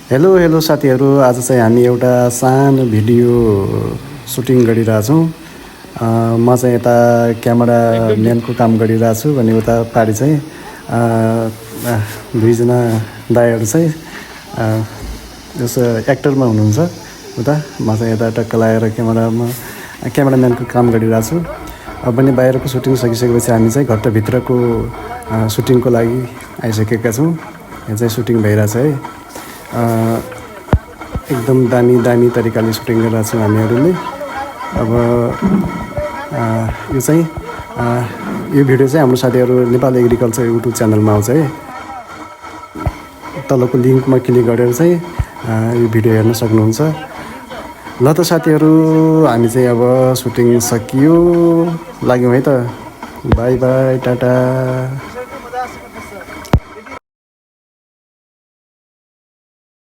Hello hello साथीहरू, आज चाहिँ हामी एउटा सानो भिडियो सुटिङ गरिरहेछौँ। म चाहिँ यता क्यामेरा म्यानको काम गरिरहेछु भने उता पारि चाहिँ दुईजना दाइहरू चाहिँ जस्तो एक्टरमा हुनुहुन्छ। उता म चाहिँ यता टक्क लगाएर क्यामेराम्यानको काम गरिरहेछु। पनि बाहिरको सुटिङ सकिसकेपछि हामी चाहिँ घरभित्रको सुटिङको लागि आइसकेका छौँ। यहाँ चाहिँ सुटिङ भइरहेछ है। एकदम दामी तरिकाले सुटिङ गरिरहेको छौँ हामीहरूले। अब यो भिडियो चाहिँ हाम्रो साथीहरू नेपाल एग्रिकल्चर युट्युब च्यानलमा आउँछ है। तलको लिङ्कमा क्लिक गरेर चाहिँ यो भिडियो हेर्न सक्नुहुन्छ। ल त साथीहरू, हामी चाहिँ अब सुटिङ सकियो, लाग्यौँ है त। By by, Tata.